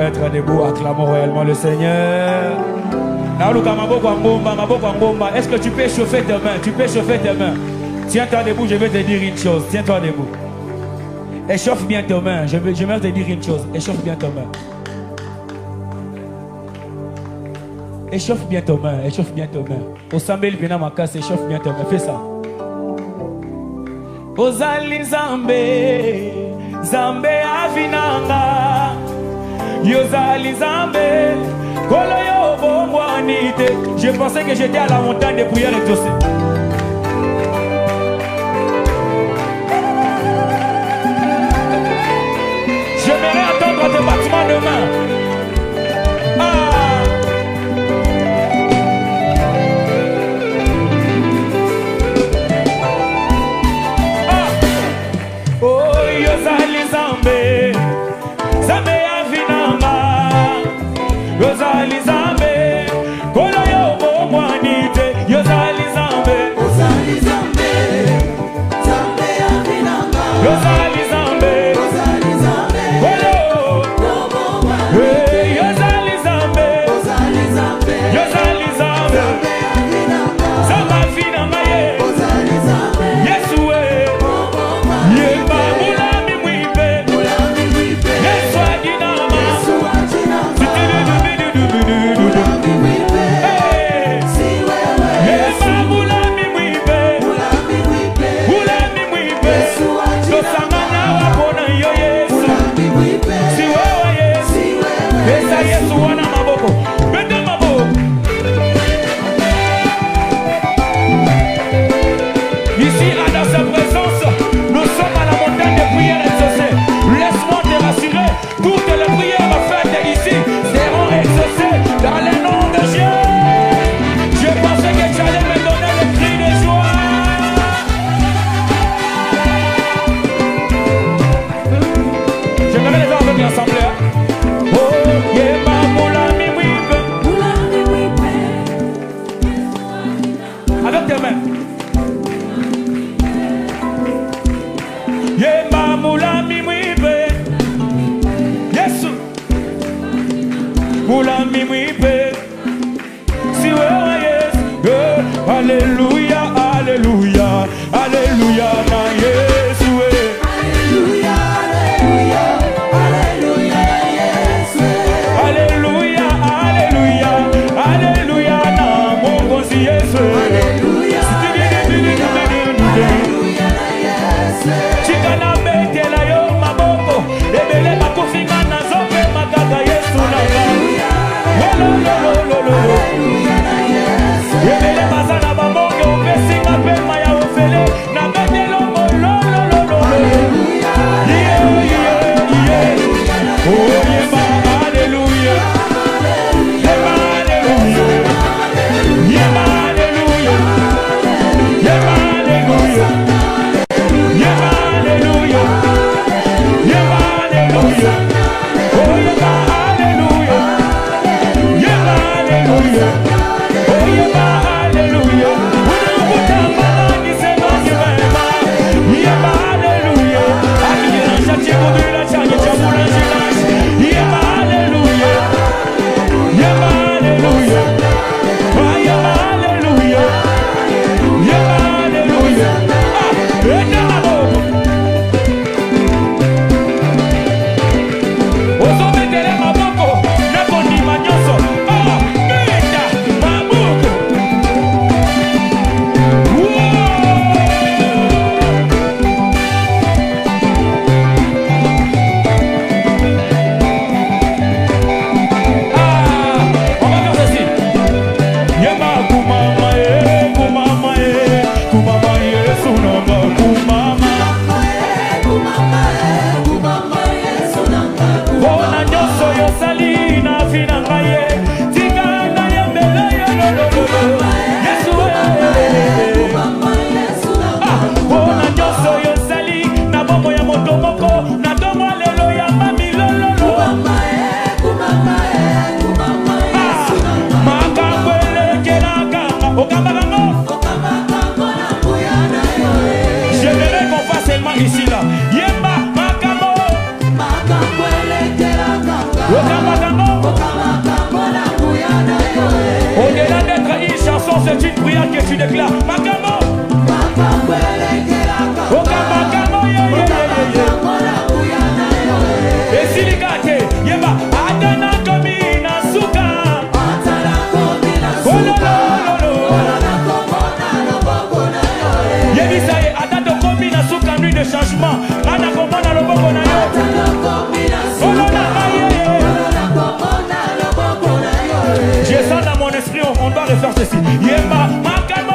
être debout, acclamons royalement le Seigneur. Est-ce que tu peux chauffer tes mains? Tu peux chauffer tes mains. Tiens-toi debout, je vais te dire une chose. Tiens-toi debout. Échauffe bien tes mains. Je vais te dire une chose. Échauffe bien tes mains. Échauffe bien tes mains. Échauffe bien tes mains. Au Sambel Bina Makas, échauffe bien tes mains. Fais ça. Ozali Zambé, Zambé Avinanga. Yozali Zambé, Koloyo Bomwanite. Je pensais que j'étais à la montagne des prières exaucées. J'aimerais attendre tes battements de main. Alléluia, alléluia, alléluia, na Yesu. Alléluia, alléluia, alléluia, Yesu. Alléluia, alléluia, alléluia, na Mongozi Yesu. Alléluia, alléluia, alléluia, na Yesu. Chikana betela yo maboko, ebele makofinga na zope makaka Yesu na Alléluia, alléluia, na Yesu. Ebele mazana bamonge opesinga pe maya ofele na betelo lo. Alléluia, oh yeba, alléluia, yeba, alléluia, yeba, alléluia, yeba, alléluia, yeba, alléluia, yeba, alléluia, oh yeba, alléluia, yeba, alléluia. C'est une prière que tu déclares. Makamo. Okamagamo, et si les gars, yeba, Adana Komina Suka. Yebi ça y est, Adana Komina Suka, nuit de changement. Adana Komina Loboko na yo. Je sens dans mon esprit, on doit refaire ceci. Yeba, Makamo.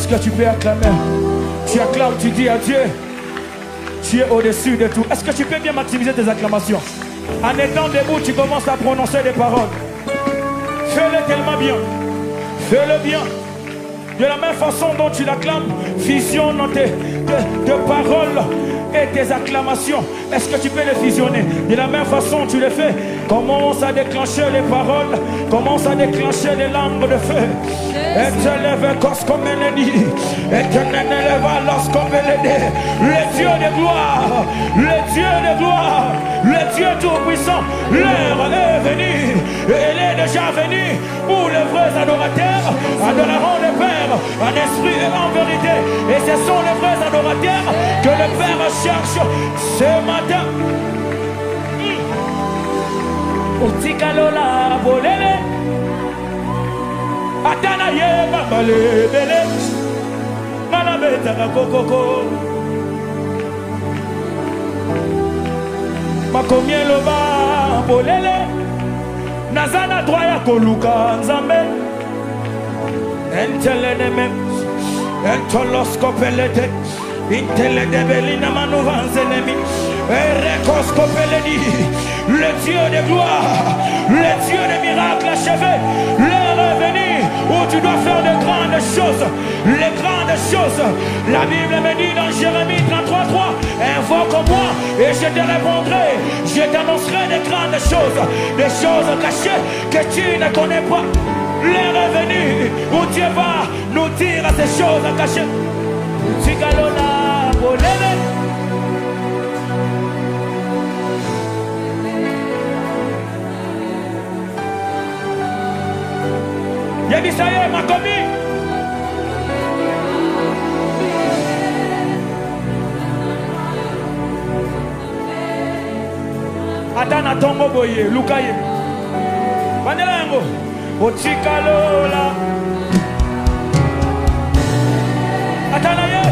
Est-ce que tu peux acclamer? Tu acclames, tu dis à Dieu, tu es au-dessus de tout. Est-ce que tu peux bien maximiser tes acclamations? En étant debout, tu commences à prononcer des paroles. Fais-le tellement bien. Fais-le bien. De la même façon dont tu l'acclames, fusionne tes paroles et tes acclamations. Est-ce que tu peux les fusionner? De la même façon tu le fais. Commence à déclencher les paroles. Commence à déclencher les langues de feu. Et te lève comme elle dit. Et te lève lorsqu'on veut l'aider. Le Dieu de gloire. Le Dieu de gloire. Le Dieu tout-puissant. L'heure est venue. Et elle est déjà venue. Où les vrais adorateurs adoreront le Père en esprit et en vérité. Et ce sont les vrais adorateurs que le Père cherche ce matin. Utikalola bolele Atana ye babale bele Malabeta kakokoko Makomie loba bolele Nazana droya koluka nzambe Entelene mem Entoloskopelete Intele de belina manovanzenemi le Dieu de gloire, le Dieu de miracles achevés, l'heure est venue où tu dois faire de grandes choses, les grandes choses. La Bible me dit dans Jérémie 33:3, invoque-moi et je te répondrai, je t'annoncerai de grandes choses, des choses cachées que tu ne connais pas. L'heure est venue où Dieu va nous dire ces choses cachées. Yabisaye makomi Atana tongo boye lukaye Bandela yango Otikalola Atana ye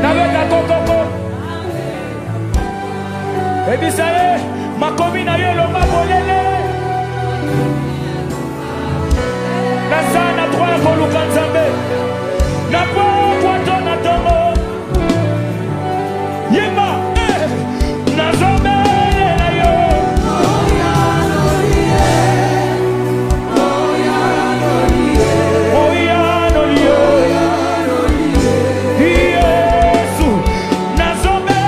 Naveta kokoko Ebisaye makomi na ye lomba bolele Nasana droya koluka nzambe Na kwa tona tongo Yema Nazombe na yo Yesu Nazombe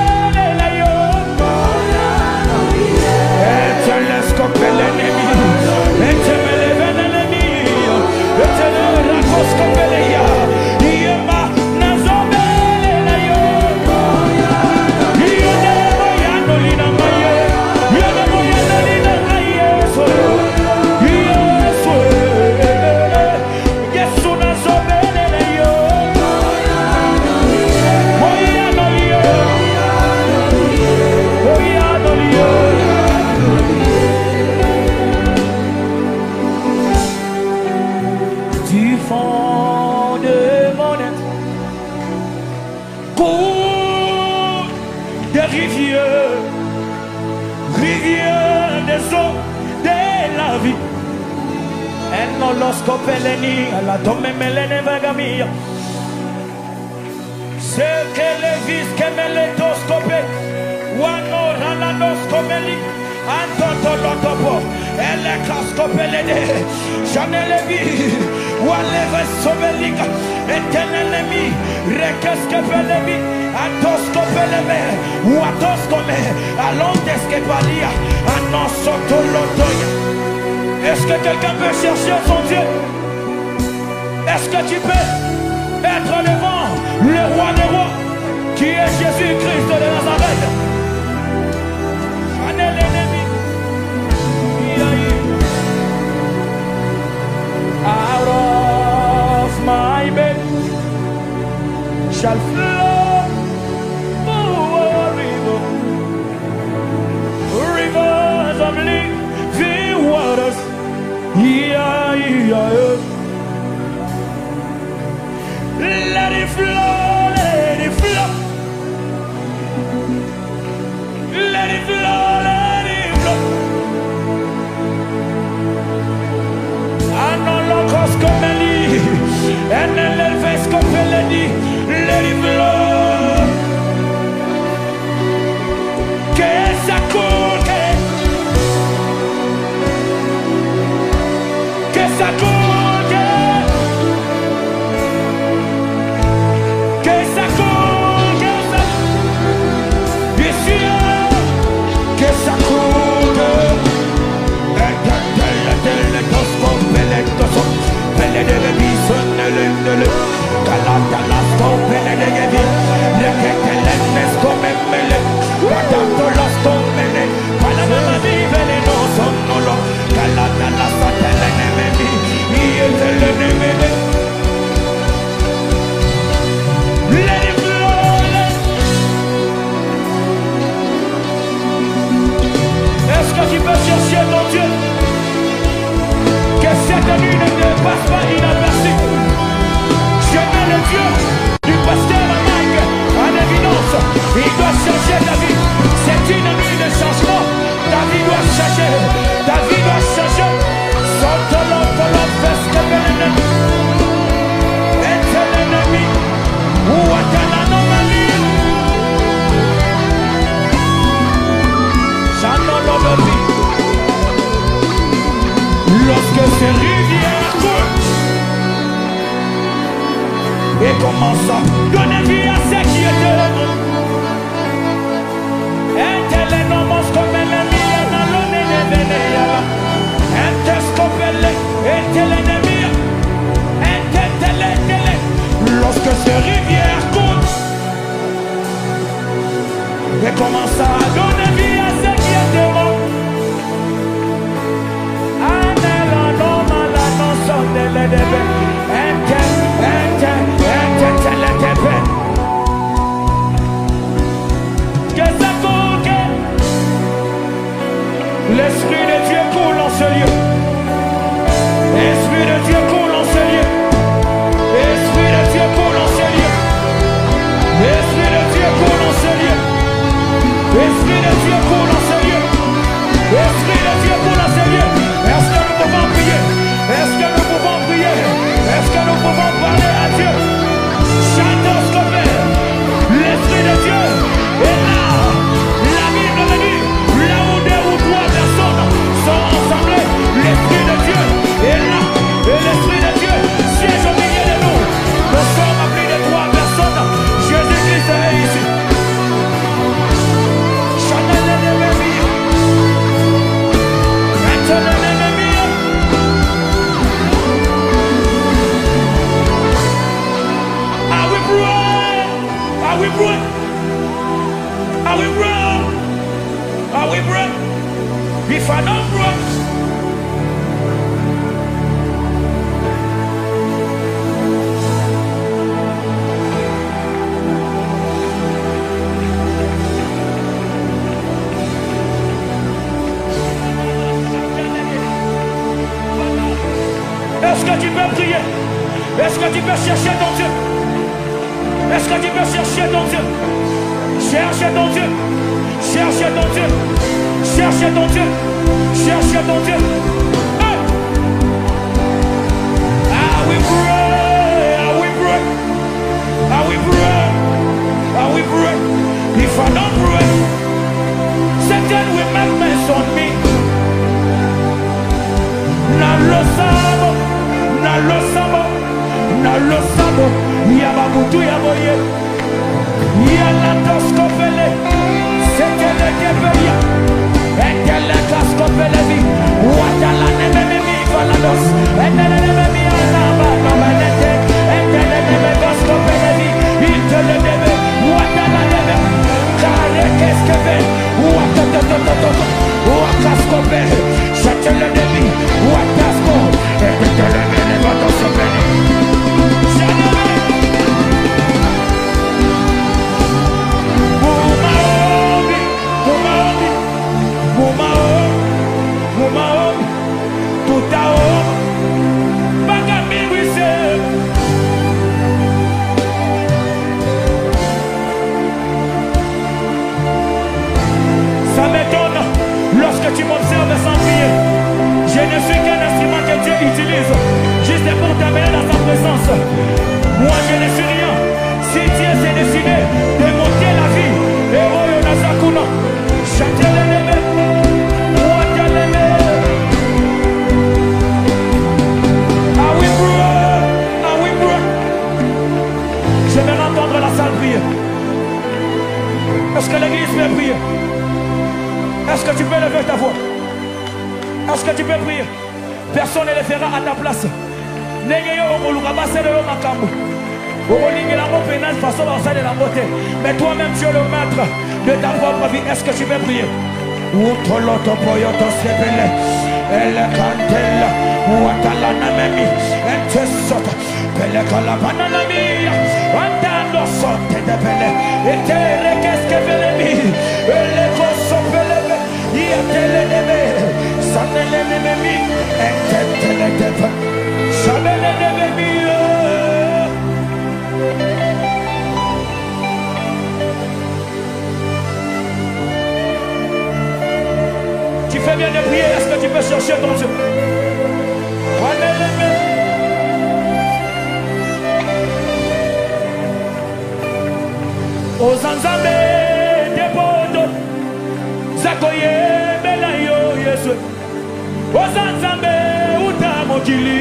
na yo Etelescope l'ennemi Etemele l'ennemi Etelele rakoskopeleya Yema Nazombe na yo Yedemo yanolina maye Yedemo yanolina maye Yesu Yesu Nazombe na yo Du fond de mon être coule des rivières, rivières des eaux de la vie. Et non l'oscopeleni à la tombe melene vagamia. C'est que les vis que me l'étoscopé, ou alors à la noscopeli, antotolotopo, et les cascopelede, j'en ai les vis, ou à l'eve sobelica, et tel ennemi, recascopelemi, antoscopeleme, ou à toscome, à l'ondesquepalia, à non sotolotoya. Est-ce que quelqu'un peut chercher son Dieu? Est-ce que tu peux être devant le roi des rois qui est Jésus-Christ de Nazareth? J'en ai l'ennemi. Out of my bed shall flow a river, rivers of living waters. Let it flow, let it flow. Let it flow, let it flow. Anolokos komeli, Donner vie à ce qui est mort. Entelenomos comme l'ennemi dans l'onnée. Entescopele, entelenemi. Lorsque ces rivières coulent et commence à donner vie à ce qui était mort. L'Esprit de Dieu coule en ce lieu. L'Esprit de Dieu coule en ce lieu. L'Esprit de Dieu coule en ce lieu. L'Esprit de Dieu coule en ce lieu. L'Esprit de Dieu coule en ce lieu. L'Esprit de Dieu coule en ce lieu. Est-ce que nous pouvons prier? Est-ce que nous pouvons prier? Est-ce que nous pouvons parler à Dieu? Chantons ce qu'on fait. L'Esprit de Dieu est là. La Bible me dit, là où deux ou trois personnes sont assemblées, l'Esprit de Dieu est là. Et l'Esprit de Dieu siège au milieu de nous. Nous sommes à plus de 3 personnes. Jésus-Christ est ici. Chanel l'ennemi. Maintenant l'ennemi. Are we brave? Are we brave? Are we brave? Are we brave? If I don't brave. Est-ce que tu peux prier? Est-ce que tu peux chercher ton Dieu? Est-ce que tu peux chercher ton Dieu? Cherche ton Dieu. Cherche ton Dieu. Cherche ton Dieu. Cherche ton Dieu. Hey! Are we brave? Are we brave? Are we brave? Are we brave? If I don't pray, Satan will make mess on me. Na lo sabo, yababutu yaboye, yalatoscopele, sekele kebeya, ekele kaskopele vi, watala nememi valados, ekele nememi anaba nomenete, ekele neme kaskopele vi, itele neme, watala neme, kare keskebe, watatotototo, wakaskopele, chatele nemi, watasko, ekele neme vatosopele. Ça m'étonne lorsque tu m'observes sans prier. Je ne suis qu'un instrument que Dieu utilise juste pour t'amener dans sa présence. Moi je ne suis rien. Si Dieu s'est décidé de monter la vie, et oh yo nasakuna, chateleme, wataleme. Ah oui bro, ah oui bro. J'aimerais entendre la salle prier. Est-ce que l'église peut prier? Est-ce que tu peux lever ta voix? Est-ce que tu peux prier? Personne ne le fera à ta place. Mais toi-même tu es le maître de ta propre vie. Est-ce que tu peux prier? Tu fais bien de prier. Est-ce que tu peux chercher ton Dieu? Ozanzambe depoto zakoye belayo Yesu. Ozanzambe utamokili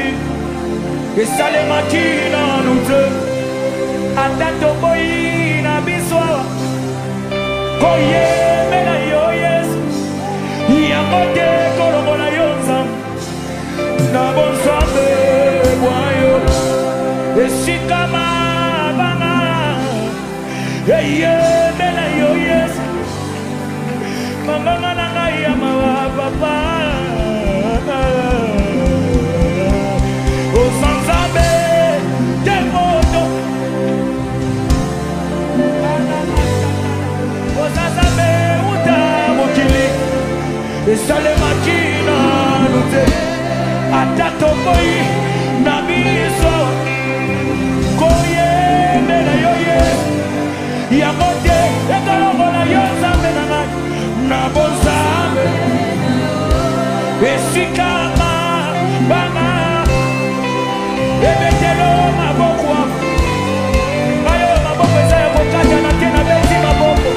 esale makina nute Atato boyi na biswa koyembe na yo Yesu yango te kolongola yo Nzambe na bonzambe bwayo esika mabanga eyembe na yo Yesu manganga na ngai ya mawa papa osanzabe te moto osanzabe uta mokili esale makina nute atato boyi na biso koyembe na yo Yesu yango te ekolongola yo Nzambe na ngai na bonzambe esika mabanga ebetelo maboko ayo maboko eza ya kokata na te na beti maboko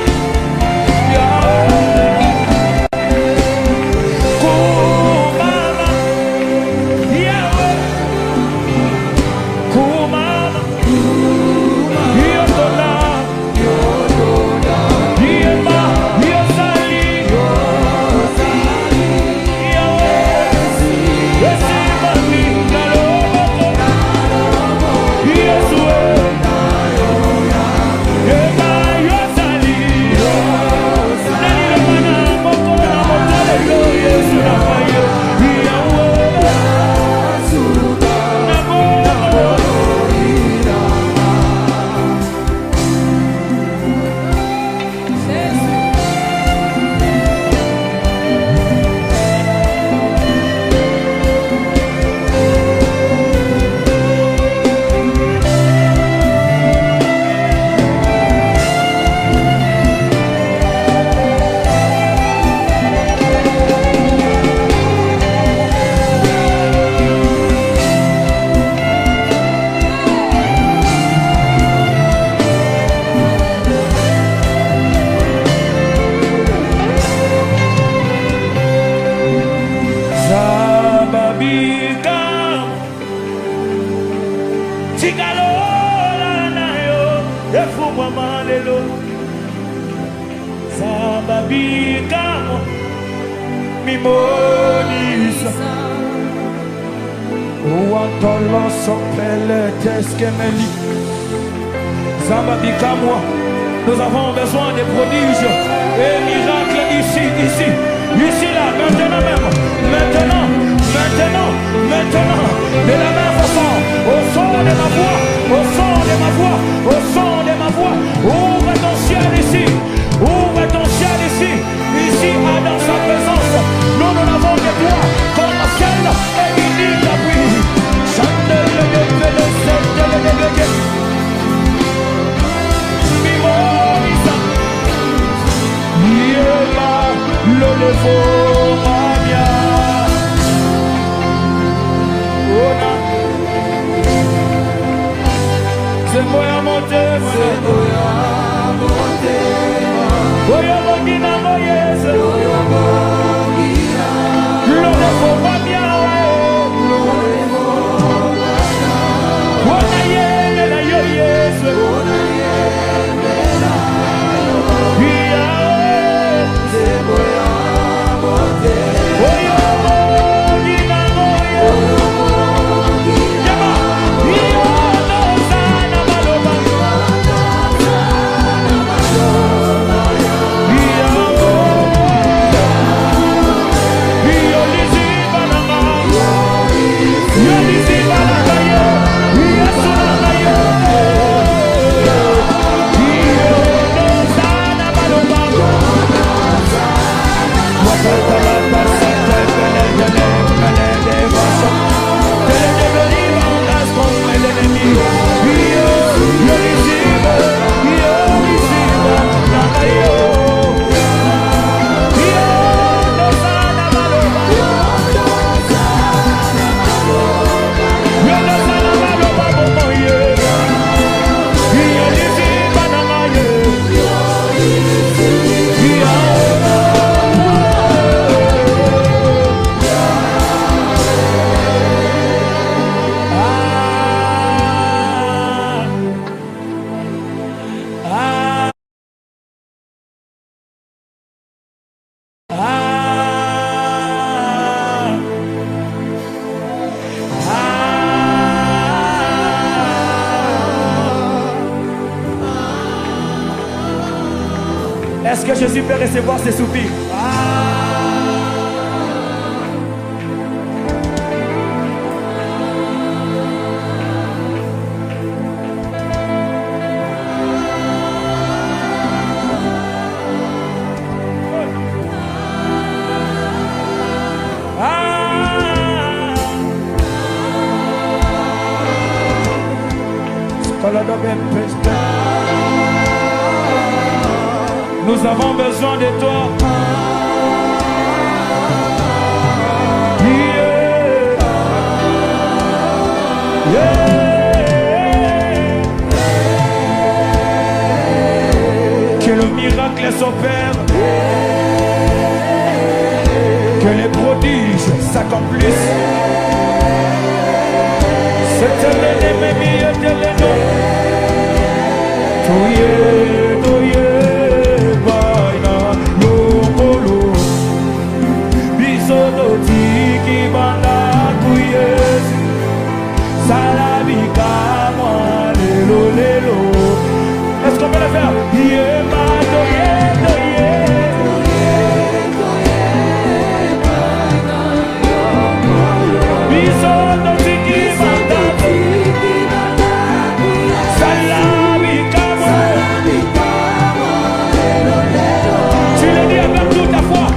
kumama yawe kumama yotola yema yosali yawe esimami na loboko Yesue ema yosali nalilomana moko na motalelo Yesu na fayo yawe na moko Zababika Tikalola nayo Efubwa malelo Zababika Mimonisa Ouantolo sopele teskemeli Zababika moi nous avons besoin de prodiges et miracles ici là, maintenant même, maintenant, de la même façon, au son de ma voix, ouvre ton ciel ici, ici, dans sa présence, nous n'avons que toi, comme le ciel et unique appui. Chandelle de c'est moi à monter, Est-ce que Jésus peut recevoir ses soupirs? Nous avons besoin de toi. Que le miracle s'opère. Que les prodiges s'accomplissent. C'est l'ennemi de l'ennemi. Est-ce qu'on peut le faire? Tu le dis avec toute ta foi.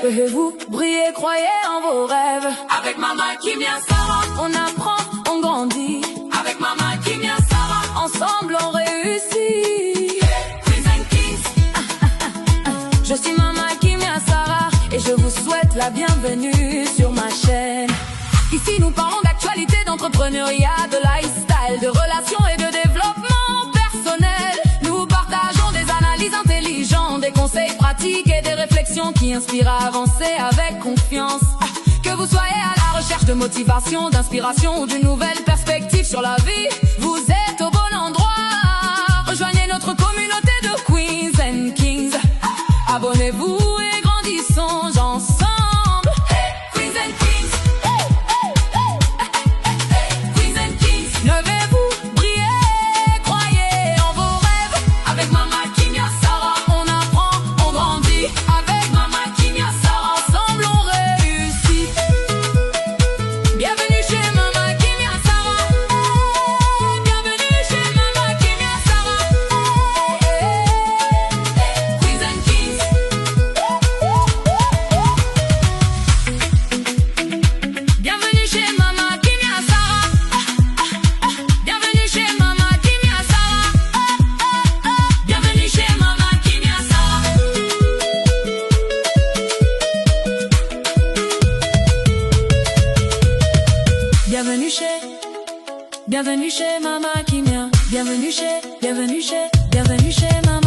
Pouvez-vous briller, croyez en vos rêves. Avec Mama Kimia Sarah, on apprend, on grandit. Avec Mama Kimia Sarah, ensemble on réussit. Queens and Kings. Je suis Mama Kimia Sarah et je vous souhaite la bienvenue sur ma chaîne. Ici nous parlons d'actualité, d'entrepreneuriat, de lifestyle, de relations et de développement personnel. Nous partageons des analyses intelligentes, des conseils pratiques et des réflexions qui inspirent à avancer avec confiance. Que vous soyez à la recherche de motivation, d'inspiration ou d'une nouvelle perspective sur la vie, vous êtes au bon endroit. Rejoignez notre communauté de Queens and Kings. Abonnez-vous et grandissons ensemble. Queens and Kings. Queens and Kings. Levez-vous, brillez, croyez en vos rêves. Avec Mama Kimia Sarah, on apprend, on grandit. avec Mama Kimia Sarah, ensemble on réussit. Bienvenue chez Mama Kimia Sarah. Bienvenue chez Mama Kimia Sarah. Queens and Kings. Bienvenue chez Mama Kimia Sarah. Bienvenue chez Mama Kimia Sarah. Bienvenue chez Mama Kimia Sarah. Bienvenue chez Mama Kimia. Bienvenue chez Mama.